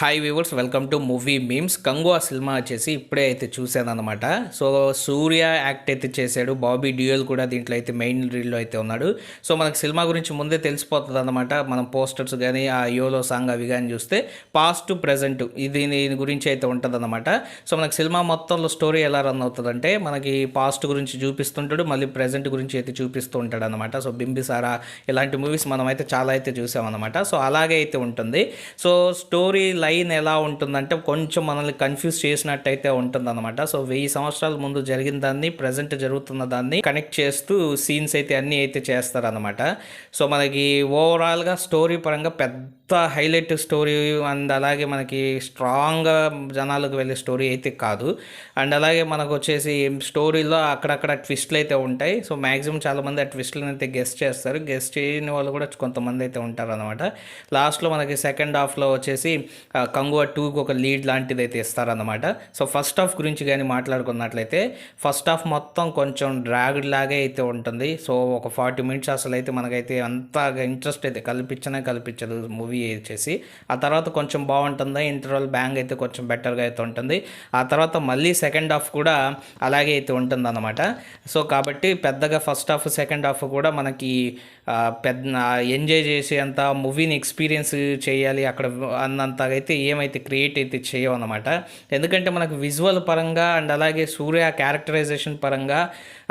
Hi viewers, welcome to movie memes. Kanguva cinema వచ్చేసి ఇప్పుడే అయితే చూశానన్నమాట. సో సూర్య యాక్ట్ అయితే చేశాడు, బాబీ డ్యూయల్ కూడా దీంట్లో అయితే మెయిన్ రీల్లో అయితే ఉన్నాడు. సో మనకు సినిమా గురించి ముందే తెలిసిపోతుంది అనమాట. మనం పోస్టర్స్ కానీ ఆ యోలో సాంగ్ అవి కానీ చూస్తే పాస్ట్ ప్రజెంట్ దీని గురించి అయితే ఉంటుందన్నమాట. సో మనకు సినిమా మొత్తంలో స్టోరీ ఎలా రన్ అవుతుందంటే మనకి పాస్ట్ గురించి చూపిస్తుంటాడు, మళ్ళీ ప్రజెంట్ గురించి అయితే చూపిస్తూ ఉంటాడు అనమాట. సో బింబిసారా ఇలాంటి మూవీస్ మనం అయితే చాలా అయితే చూసామన్నమాట. సో అలాగే అయితే ఉంటుంది. సో స్టోరీ లైన్ ఎలా ఉంటుందంటే కొంచెం మనల్ని కన్ఫ్యూజ్ చేసినట్టయితే ఉంటుందన్నమాట. సో 1000 సంవత్సరాల ముందు జరిగిన దాన్ని ప్రజెంట్ జరుగుతున్న దాన్ని కనెక్ట్ చేస్తూ సీన్స్ అయితే అన్నీ అయితే చేస్తారనమాట. సో మనకి ఓవరాల్గా స్టోరీ పరంగా పెద్ద హైలైట్ స్టోరీ అండ్ అలాగే మనకి స్ట్రాంగ్గా జనాలకు వెళ్ళే స్టోరీ అయితే కాదు. అండ్ అలాగే మనకు వచ్చేసి స్టోరీలో అక్కడక్కడ ట్విస్ట్లు అయితే ఉంటాయి. సో మ్యాక్సిమం చాలామంది ఆ ట్విస్ట్లను అయితే గెస్ట్ చేస్తారు. గెస్ట్ చేయని వాళ్ళు కూడా కొంతమంది అయితే ఉంటారు అనమాట. లాస్ట్లో మనకి సెకండ్ హాఫ్లో వచ్చేసి కంగువా 2కి ఒక లీడ్ లాంటిది అయితే ఇస్తారన్నమాట. సో ఫస్ట్ హాఫ్ గురించి కానీ మాట్లాడుకున్నట్లయితే ఫస్ట్ హాఫ్ మొత్తం కొంచెం డ్రాగ్డ్ లాగే అయితే ఉంటుంది. సో ఒక 40 మినిట్స్ అసలు అయితే మనకైతే అంతగా ఇంట్రెస్ట్ అయితే కల్పించదు మూవీ వచ్చేసి. ఆ తర్వాత కొంచెం బాగుంటుంది, ఇంటర్వల్ బ్యాంగ్ అయితే కొంచెం బెటర్గా అయితే ఉంటుంది. ఆ తర్వాత మళ్ళీ సెకండ్ హాఫ్ కూడా అలాగే అయితే ఉంటుంది అన్నమాట. సో కాబట్టి పెద్దగా ఫస్ట్ హాఫ్ సెకండ్ హాఫ్ కూడా మనకి పెద్ద ఎంజాయ్ చేసేంత మూవీని ఎక్స్పీరియన్స్ చేయాలి అక్కడ అన్నంతగా అయితే ఏమైతే క్రియేట్ అయితే చేయవన్నమాట. ఎందుకంటే మనకు విజువల్ పరంగా అండ్ అలాగే సూర్య క్యారెక్టరైజేషన్ పరంగా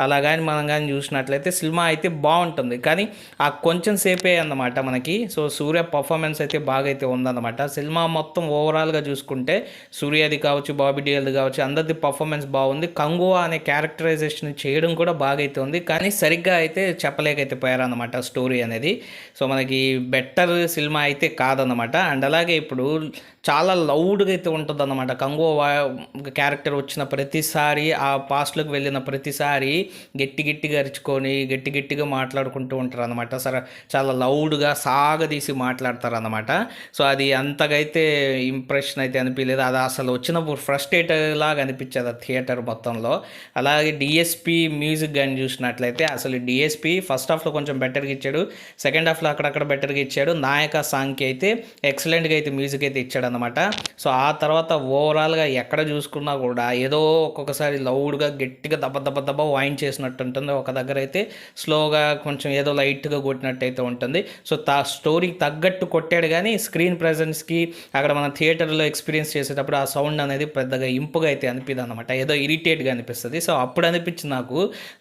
అలా కానీ మనం కానీ చూసినట్లయితే సినిమా అయితే బాగుంటుంది. కానీ ఆ కొంచెం సేపే అన్నమాట మనకి. సో సూర్య పర్ఫార్మెన్స్ అయితే బాగా అయితే ఉందన్నమాట. సినిమా మొత్తం ఓవరాల్గా చూసుకుంటే సూర్యది కావచ్చు, బాబీ డియోల్ది కావచ్చు, అందరిది పర్ఫార్మెన్స్ బాగుంది. కంగువా అనే క్యారెక్టరైజేషన్ చేయడం కూడా బాగా అయితే ఉంది. కానీ సరిగ్గా అయితే చెప్పలేకైతే పోయారన్నమాట స్టోరీ అనేది. సో మనకి బెటర్ సినిమా అయితే కాదన్నమాట. అండ్ అలాగే ఇప్పుడు చాలా లౌడ్గా అయితే ఉంటుంది అన్నమాట. కంగువా క్యారెక్టర్ వచ్చిన ప్రతిసారి ఆ పాస్ట్లోకి వెళ్ళిన ప్రతిసారి గట్టిగా అరుచుకొని గట్టిగా మాట్లాడుకుంటూ ఉంటారు అనమాట. సరే, చాలా లౌడ్గా సాగదీసి మాట్లాడతారు అనమాట. సో అది అంతగా అయితే ఇంప్రెషన్ అయితే అనిపించలేదు. అది అసలు వచ్చినప్పుడు ఫ్రస్ట్రేటర్ లాగా అనిపించేది ఆ థియేటర్ మొత్తంలో. అలాగే డిఎస్పి మ్యూజిక్ కానీ చూసినట్లయితే అసలు డిఎస్పి ఫస్ట్ హాఫ్లో కొంచెం బెటర్గా ఇచ్చాడు, సెకండ్ హాఫ్లో అక్కడక్కడ బెటర్గా ఇచ్చాడు. నాయక సాంగ్కి అయితే ఎక్సలెంట్గా అయితే మ్యూజిక్ అయితే ఇచ్చాడు అనమాట. సో ఆ తర్వాత ఓవరాల్గా ఎక్కడ చూసుకున్నా కూడా ఏదో ఒక్కొక్కసారి లౌడ్గా గట్టిగా దెబ్బ వైన్ చేసినట్టు ఉంటుంది, ఒక దగ్గర అయితే స్లోగా కొంచెం ఏదో లైట్గా కొట్టినట్టు అయితే ఉంటుంది. సో స్టోరీకి తగ్గట్టు కొట్టాడు, కానీ స్క్రీన్ ప్రెజెన్స్కి అక్కడ మనం థియేటర్లో ఎక్స్పీరియన్స్ చేసేటప్పుడు ఆ సౌండ్ అనేది పెద్దగా ఇంపుగా అయితే అనిపిది అనమాట, ఏదో ఇరిటేట్గా అనిపిస్తుంది. సో అప్పుడు అనిపించింది నాకు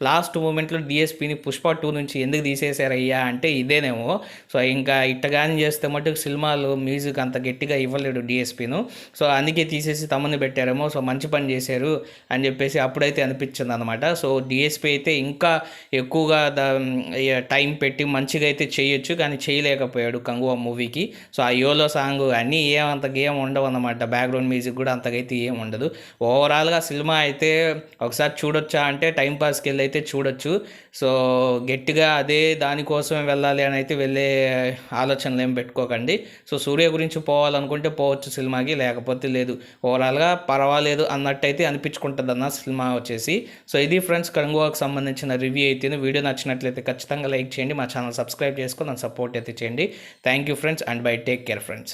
లాస్ట్ మూమెంట్లో డిఎస్పీని పుష్ప 2 నుంచి ఎందుకు తీసేశారయ్యా అంటే ఇదేనేమో. సో ఇంకా ఇట్టగాని చేస్తే మటుకు సినిమాలు మ్యూజిక్ అంత గట్టిగా ఇవ్వలేడు డిఎస్పీను. సో అందుకే తీసేసి తమ్ముని పెట్టారేమో. సో మంచి పని చేశారు అని చెప్పేసి అప్పుడైతే అనిపించింది అనమాట. సో డిఎస్పీ అయితే ఇంకా ఎక్కువగా టైం పెట్టి మంచిగా అయితే చేయొచ్చు, కానీ చేయలేకపోయాడు కంగువా మూవీకి. సో ఆ యోలో సాంగ్ అన్నీ అంతగా ఏం ఉండవు అన్నమాట. బ్యాక్గ్రౌండ్ మ్యూజిక్ కూడా అంతకైతే ఏం ఉండదు. ఓవరాల్గా సినిమా అయితే ఒకసారి చూడొచ్చా అంటే టైంపాస్కి వెళ్ళి అయితే చూడొచ్చు. సో గట్టిగా అదే దానికోసమే వెళ్ళాలి అని అయితే వెళ్ళే ఆలోచనలు ఏం పెట్టుకోకండి. సో సూర్య గురించి పోవాలనుకుంటే పోవచ్చు సినిమాకి, లేకపోతే లేదు. ఓవరాల్గా పర్వాలేదు అన్నట్టయితే అనిపించుకుంటుంది అన్న సినిమా వచ్చేసి. సో ఇది ఫ్రెండ్స్ కంగువాకి సంబంధించిన రివ్యూ అయితే. వీడియో నచ్చినట్లయితే ఖచ్చితంగా లైక్ చేయండి, మా ఛానల్ సబ్స్క్రైబ్ చేసుకొని నన్ను సపోర్ట్ అయితే చేయండి. Thank you friends and by, take care friends.